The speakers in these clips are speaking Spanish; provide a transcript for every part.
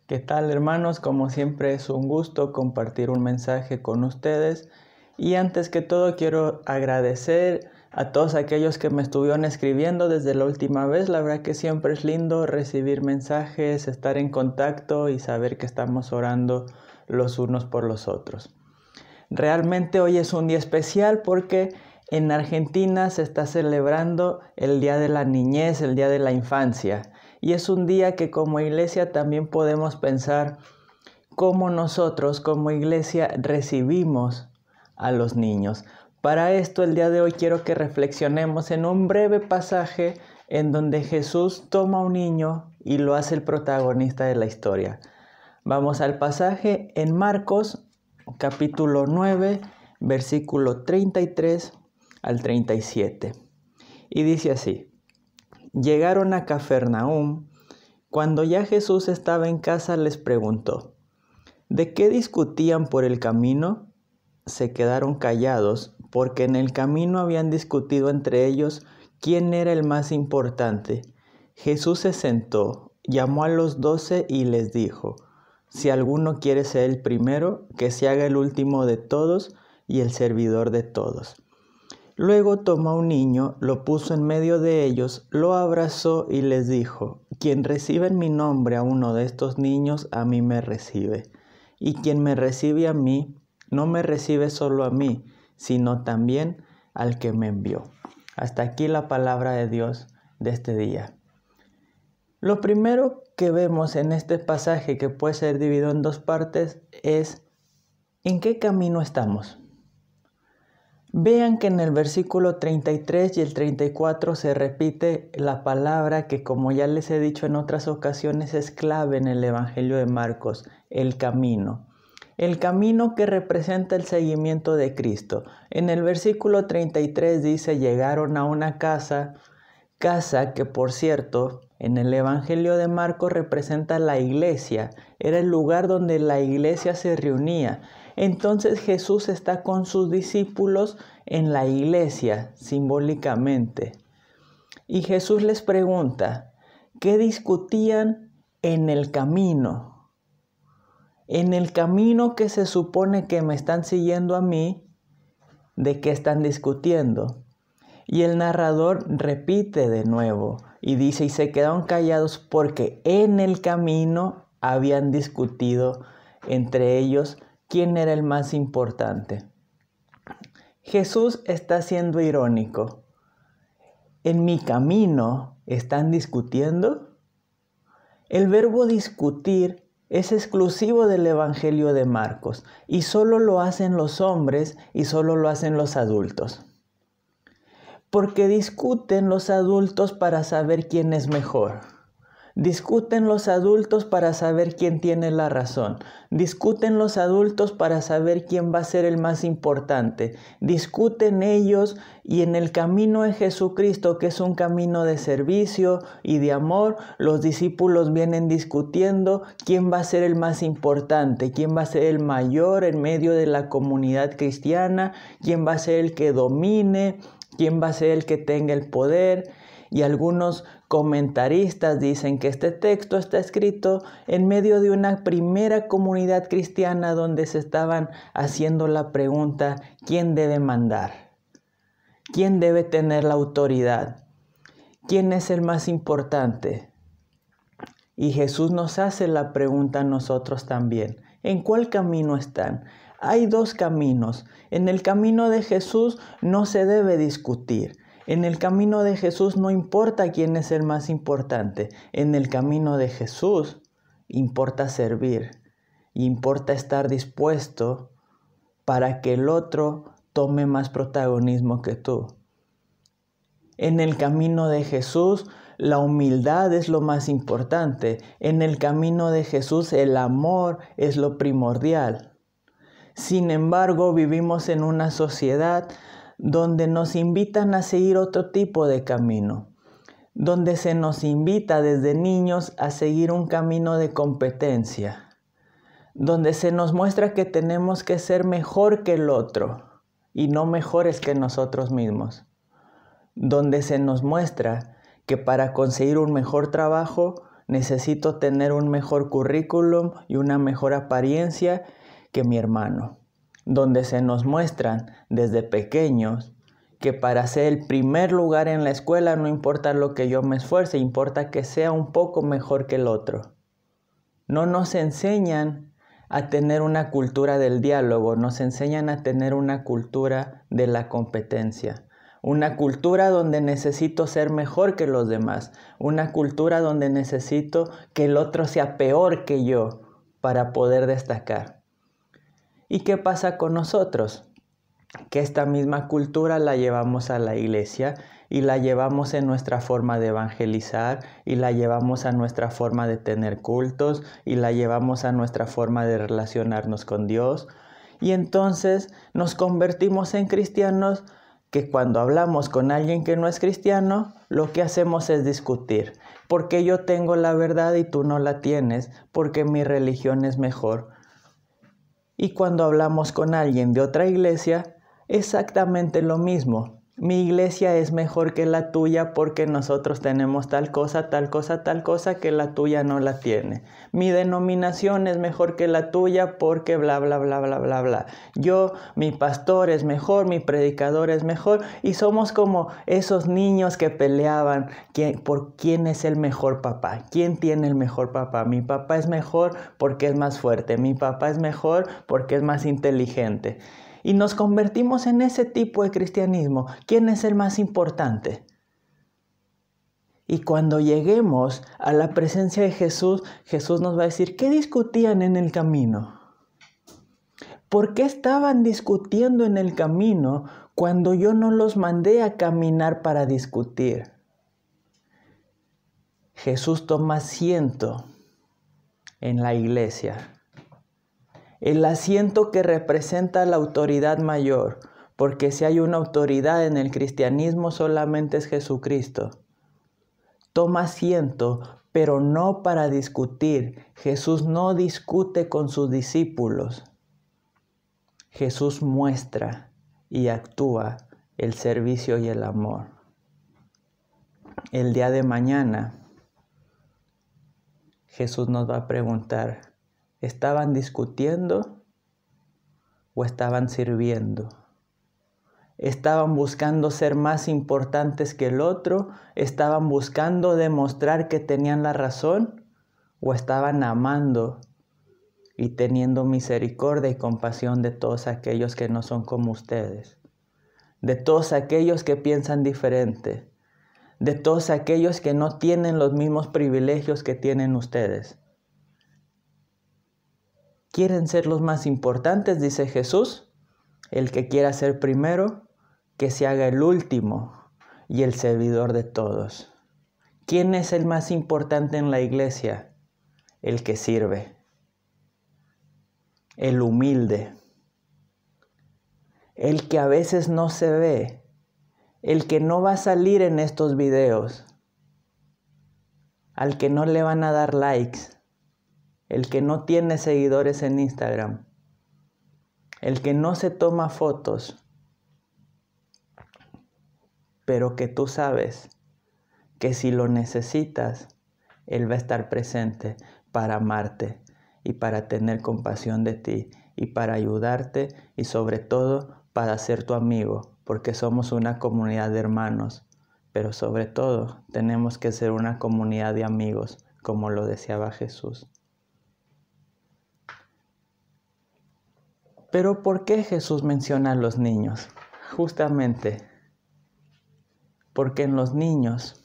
¿Qué tal, hermanos? Como siempre es un gusto compartir un mensaje con ustedes. Y antes que todo quiero agradecer a todos aquellos que me estuvieron escribiendo desde la última vez. La verdad que siempre es lindo recibir mensajes, estar en contacto y saber que estamos orando los unos por los otros. Realmente hoy es un día especial porque en Argentina se está celebrando el Día de la Niñez, el Día de la Infancia. Y es un día que como iglesia también podemos pensar cómo nosotros como iglesia recibimos a los niños. Para esto el día de hoy quiero que reflexionemos en un breve pasaje en donde Jesús toma a un niño y lo hace el protagonista de la historia. Vamos al pasaje en Marcos, capítulo 9, versículo 33 al 37. Y dice así: Llegaron a Cafarnaúm. Cuando ya Jesús estaba en casa, les preguntó: ¿de qué discutían por el camino? Se quedaron callados, porque en el camino habían discutido entre ellos quién era el más importante. Jesús se sentó, llamó a los 12 y les dijo: si alguno quiere ser el primero, que se haga el último de todos y el servidor de todos. Luego tomó a un niño, lo puso en medio de ellos, lo abrazó y les dijo: quien recibe en mi nombre a uno de estos niños, a mí me recibe. Y quien me recibe a mí, no me recibe solo a mí, sino también al que me envió. Hasta aquí la palabra de Dios de este día. Lo primero que vemos en este pasaje, que puede ser dividido en dos partes, es ¿en qué camino estamos? Vean que en el versículo 33 y el 34 se repite la palabra que, como ya les he dicho en otras ocasiones, es clave en el Evangelio de Marcos: el camino. El camino que representa el seguimiento de Cristo. En el versículo 33 dice: llegaron a una casa que, por cierto, en el Evangelio de Marcos representa la iglesia. Era el lugar donde la iglesia se reunía. Entonces Jesús está con sus discípulos en la iglesia, simbólicamente. Y Jesús les pregunta: ¿qué discutían en el camino? En el camino que se supone que me están siguiendo a mí, ¿de qué están discutiendo? Y el narrador repite de nuevo y dice: y se quedaron callados porque en el camino habían discutido entre ellos quién era el más importante. Jesús está siendo irónico. ¿En mi camino están discutiendo? El verbo discutir es exclusivo del Evangelio de Marcos y solo lo hacen los hombres y solo lo hacen los adultos. Porque discuten los adultos para saber quién es mejor. Discuten los adultos para saber quién tiene la razón. Discuten los adultos para saber quién va a ser el más importante. Discuten ellos, y en el camino de Jesucristo, que es un camino de servicio y de amor, los discípulos vienen discutiendo quién va a ser el más importante, quién va a ser el mayor en medio de la comunidad cristiana, quién va a ser el que domine, quién va a ser el que tenga el poder. Y algunos comentaristas dicen que este texto está escrito en medio de una primera comunidad cristiana donde se estaban haciendo la pregunta: ¿quién debe mandar? ¿Quién debe tener la autoridad? ¿Quién es el más importante? Y Jesús nos hace la pregunta a nosotros también: ¿en cuál camino están? Hay dos caminos. En el camino de Jesús no se debe discutir. En el camino de Jesús no importa quién es el más importante. En el camino de Jesús importa servir. Importa estar dispuesto para que el otro tome más protagonismo que tú. En el camino de Jesús la humildad es lo más importante. En el camino de Jesús el amor es lo primordial. Sin embargo, vivimos en una sociedad donde nos invitan a seguir otro tipo de camino, donde se nos invita desde niños a seguir un camino de competencia, donde se nos muestra que tenemos que ser mejor que el otro y no mejores que nosotros mismos, donde se nos muestra que para conseguir un mejor trabajo necesito tener un mejor currículum y una mejor apariencia que mi hermano, donde se nos muestran desde pequeños que para ser el primer lugar en la escuela no importa lo que yo me esfuerce, importa que sea un poco mejor que el otro. No nos enseñan a tener una cultura del diálogo, nos enseñan a tener una cultura de la competencia. Una cultura donde necesito ser mejor que los demás. Una cultura donde necesito que el otro sea peor que yo para poder destacar. ¿Y qué pasa con nosotros? Que esta misma cultura la llevamos a la iglesia y la llevamos en nuestra forma de evangelizar y la llevamos a nuestra forma de tener cultos y la llevamos a nuestra forma de relacionarnos con Dios. Y entonces nos convertimos en cristianos que cuando hablamos con alguien que no es cristiano, lo que hacemos es discutir. Porque yo tengo la verdad y tú no la tienes, porque mi religión es mejor. Y cuando hablamos con alguien de otra iglesia, exactamente lo mismo. Mi iglesia es mejor que la tuya porque nosotros tenemos tal cosa que la tuya no la tiene. Mi denominación es mejor que la tuya porque bla, bla, bla, bla, bla, bla. Mi pastor es mejor, mi predicador es mejor. Y somos como esos niños que peleaban por quién es el mejor papá. ¿Quién tiene el mejor papá? Mi papá es mejor porque es más fuerte. Mi papá es mejor porque es más inteligente. Y nos convertimos en ese tipo de cristianismo. ¿Quién es el más importante? Y cuando lleguemos a la presencia de Jesús, Jesús nos va a decir, ¿qué discutían en el camino? ¿Por qué estaban discutiendo en el camino cuando yo no los mandé a caminar para discutir? Jesús toma asiento en la iglesia. El asiento que representa la autoridad mayor, porque si hay una autoridad en el cristianismo solamente es Jesucristo. Toma asiento, pero no para discutir. Jesús no discute con sus discípulos. Jesús muestra y actúa el servicio y el amor. El día de mañana, Jesús nos va a preguntar, ¿estaban discutiendo o estaban sirviendo? ¿Estaban buscando ser más importantes que el otro? ¿Estaban buscando demostrar que tenían la razón? ¿O estaban amando y teniendo misericordia y compasión de todos aquellos que no son como ustedes? De todos aquellos que piensan diferente. De todos aquellos que no tienen los mismos privilegios que tienen ustedes. ¿Quieren ser los más importantes? Dice Jesús. El que quiera ser primero, que se haga el último y el servidor de todos. ¿Quién es el más importante en la iglesia? El que sirve. El humilde. El que a veces no se ve. El que no va a salir en estos videos. Al que no le van a dar likes. El que no tiene seguidores en Instagram. El que no se toma fotos. Pero que tú sabes que si lo necesitas, Él va a estar presente para amarte y para tener compasión de ti y para ayudarte y sobre todo para ser tu amigo, porque somos una comunidad de hermanos, pero sobre todo tenemos que ser una comunidad de amigos, como lo deseaba Jesús. Pero ¿por qué Jesús menciona a los niños? Justamente porque en los niños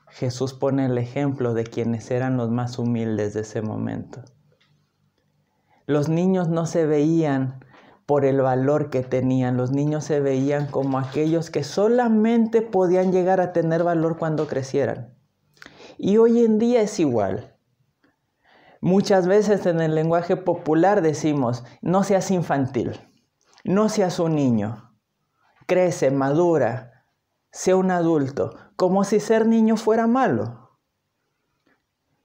Jesús pone el ejemplo de quienes eran los más humildes de ese momento. Los niños no se veían por el valor que tenían, los niños se veían como aquellos que solamente podían llegar a tener valor cuando crecieran. Y hoy en día es igual. Muchas veces en el lenguaje popular decimos, no seas infantil, no seas un niño, crece, madura, sé un adulto, como si ser niño fuera malo.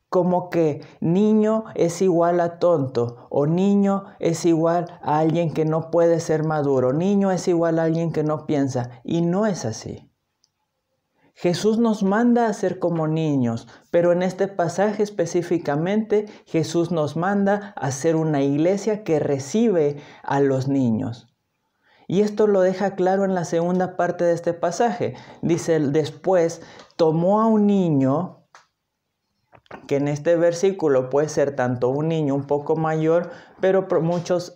Como que niño es igual a tonto, o niño es igual a alguien que no puede ser maduro, niño es igual a alguien que no piensa, y no es así. Jesús nos manda a ser como niños, pero en este pasaje específicamente Jesús nos manda a ser una iglesia que recibe a los niños. Y esto lo deja claro en la segunda parte de este pasaje. Dice, después tomó a un niño, que en este versículo puede ser tanto un niño un poco mayor, pero muchos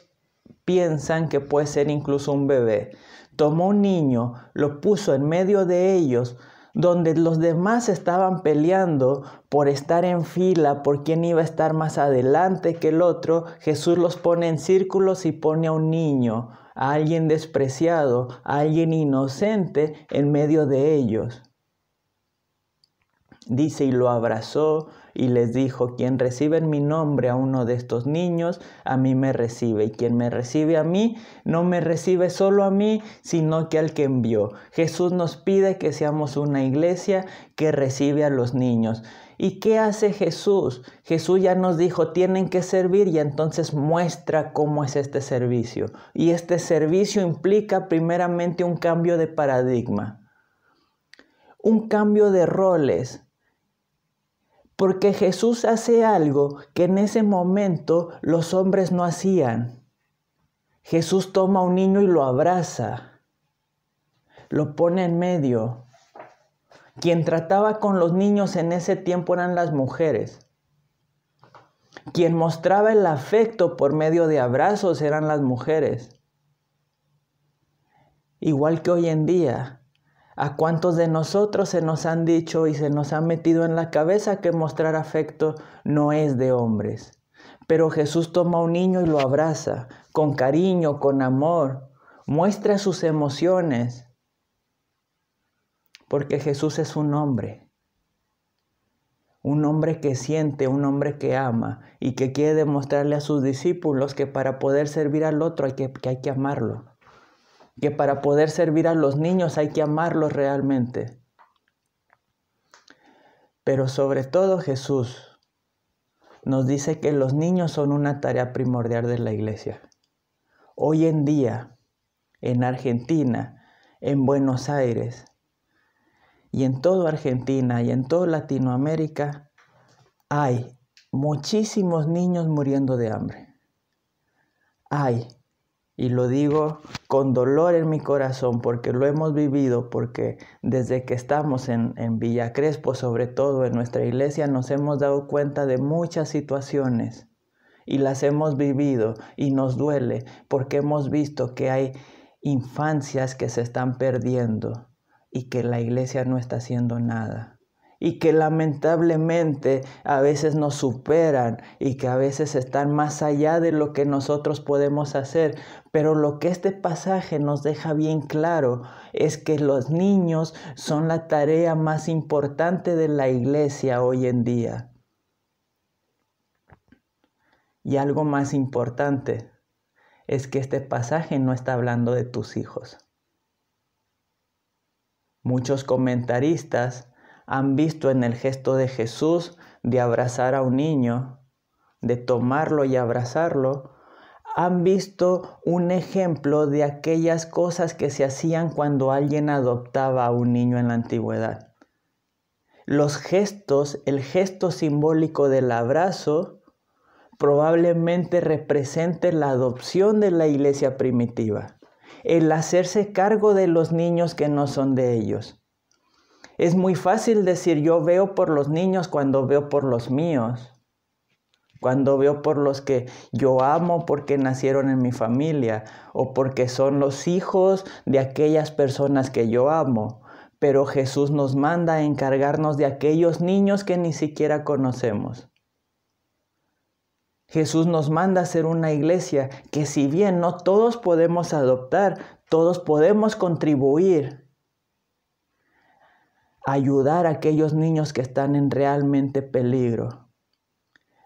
piensan que puede ser incluso un bebé. Tomó un niño, lo puso en medio de ellos, donde los demás estaban peleando por estar en fila, por quién iba a estar más adelante que el otro. Jesús los pone en círculos y pone a un niño, a alguien despreciado, a alguien inocente en medio de ellos. Dice, y lo abrazó y les dijo, quien recibe en mi nombre a uno de estos niños, a mí me recibe. Y quien me recibe a mí, no me recibe solo a mí, sino que al que envió. Jesús nos pide que seamos una iglesia que recibe a los niños. ¿Y qué hace Jesús? Jesús ya nos dijo, tienen que servir, y entonces muestra cómo es este servicio. Y este servicio implica primeramente un cambio de paradigma, un cambio de roles. Porque Jesús hace algo que en ese momento los hombres no hacían. Jesús toma a un niño y lo abraza, lo pone en medio. Quien trataba con los niños en ese tiempo eran las mujeres. Quien mostraba el afecto por medio de abrazos eran las mujeres. Igual que hoy en día. ¿A cuántos de nosotros se nos han dicho y se nos ha metido en la cabeza que mostrar afecto no es de hombres? Pero Jesús toma a un niño y lo abraza con cariño, con amor, muestra sus emociones, porque Jesús es un hombre que siente, un hombre que ama y que quiere demostrarle a sus discípulos que para poder servir al otro hay que amarlo. Que para poder servir a los niños hay que amarlos realmente. Pero sobre todo Jesús nos dice que los niños son una tarea primordial de la iglesia. Hoy en día, en Argentina, en Buenos Aires, y en toda Argentina y en toda Latinoamérica, hay muchísimos niños muriendo de hambre. Y lo digo con dolor en mi corazón porque lo hemos vivido, porque desde que estamos en Villa Crespo, sobre todo en nuestra iglesia, nos hemos dado cuenta de muchas situaciones y las hemos vivido y nos duele porque hemos visto que hay infancias que se están perdiendo y que la iglesia no está haciendo nada. Y que lamentablemente a veces nos superan y que a veces están más allá de lo que nosotros podemos hacer. Pero lo que este pasaje nos deja bien claro es que los niños son la tarea más importante de la iglesia hoy en día. Y algo más importante es que este pasaje no está hablando de tus hijos. Muchos comentaristas han visto en el gesto de Jesús de abrazar a un niño, de tomarlo y abrazarlo, han visto un ejemplo de aquellas cosas que se hacían cuando alguien adoptaba a un niño en la antigüedad. Los gestos, el gesto simbólico del abrazo, probablemente represente la adopción de la iglesia primitiva, el hacerse cargo de los niños que no son de ellos. Es muy fácil decir, yo veo por los niños cuando veo por los míos, cuando veo por los que yo amo porque nacieron en mi familia o porque son los hijos de aquellas personas que yo amo. Pero Jesús nos manda a encargarnos de aquellos niños que ni siquiera conocemos. Jesús nos manda a ser una iglesia que si bien no todos podemos adoptar, todos podemos contribuir. Ayudar a aquellos niños que están en realmente peligro.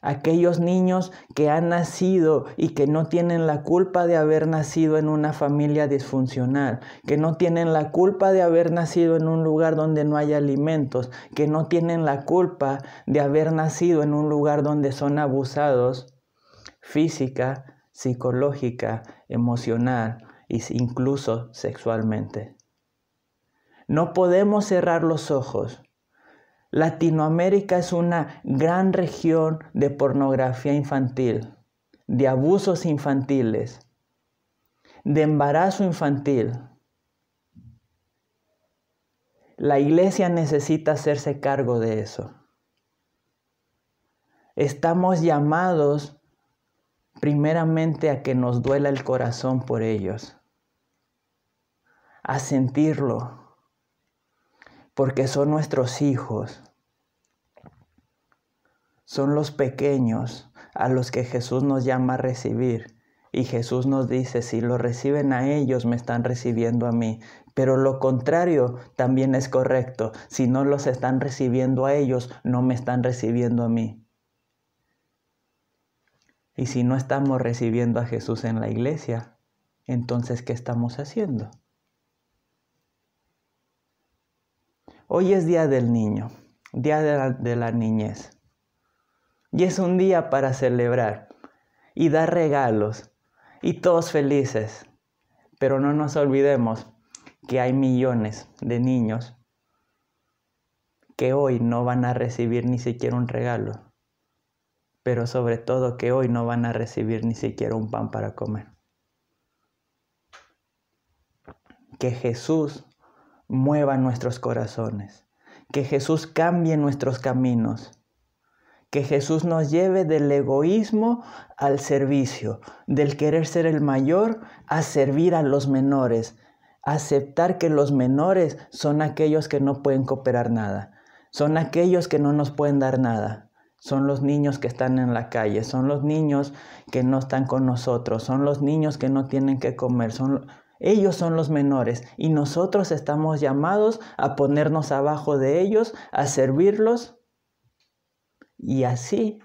Aquellos niños que han nacido y que no tienen la culpa de haber nacido en una familia disfuncional, que no tienen la culpa de haber nacido en un lugar donde no hay alimentos, que no tienen la culpa de haber nacido en un lugar donde son abusados física, psicológica, emocional e incluso sexualmente. No podemos cerrar los ojos. Latinoamérica es una gran región de pornografía infantil, de abusos infantiles, de embarazo infantil. La iglesia necesita hacerse cargo de eso. Estamos llamados primeramente a que nos duela el corazón por ellos, a sentirlo, porque son nuestros hijos, son los pequeños a los que Jesús nos llama a recibir. Y Jesús nos dice, si lo reciben a ellos, me están recibiendo a mí. Pero lo contrario también es correcto. Si no los están recibiendo a ellos, no me están recibiendo a mí. Y si no estamos recibiendo a Jesús en la iglesia, entonces, ¿qué estamos haciendo? Hoy es Día del Niño, Día de la Niñez. Y es un día para celebrar y dar regalos y todos felices. Pero no nos olvidemos que hay millones de niños que hoy no van a recibir ni siquiera un regalo. Pero sobre todo que hoy no van a recibir ni siquiera un pan para comer. Que Jesús mueva nuestros corazones. Que Jesús cambie nuestros caminos. Que Jesús nos lleve del egoísmo al servicio, del querer ser el mayor a servir a los menores, aceptar que los menores son aquellos que no pueden cooperar nada, son aquellos que no nos pueden dar nada, son los niños que están en la calle, son los niños que no están con nosotros, son los niños que no tienen que comer, ellos son los menores y nosotros estamos llamados a ponernos abajo de ellos, a servirlos. Y así,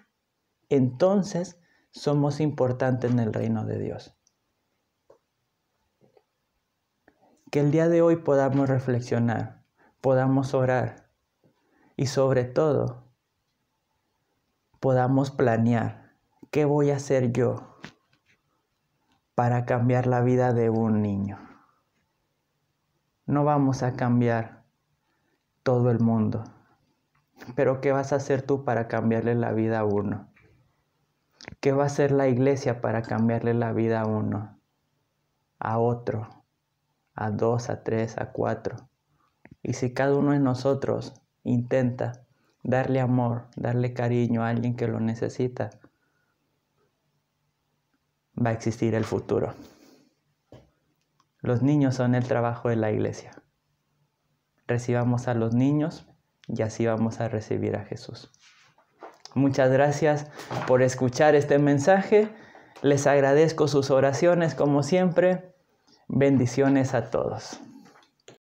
entonces, somos importantes en el reino de Dios. Que el día de hoy podamos reflexionar, podamos orar y sobre todo, podamos planear qué voy a hacer yo para cambiar la vida de un niño. No vamos a cambiar todo el mundo. Pero ¿qué vas a hacer tú para cambiarle la vida a uno? ¿Qué va a hacer la iglesia para cambiarle la vida a uno? A otro, a 2, a 3, a 4. Y si cada uno de nosotros intenta darle amor, darle cariño a alguien que lo necesita, va a existir el futuro. Los niños son el trabajo de la iglesia. Recibamos a los niños y así vamos a recibir a Jesús. Muchas gracias por escuchar este mensaje. Les agradezco sus oraciones como siempre. Bendiciones a todos.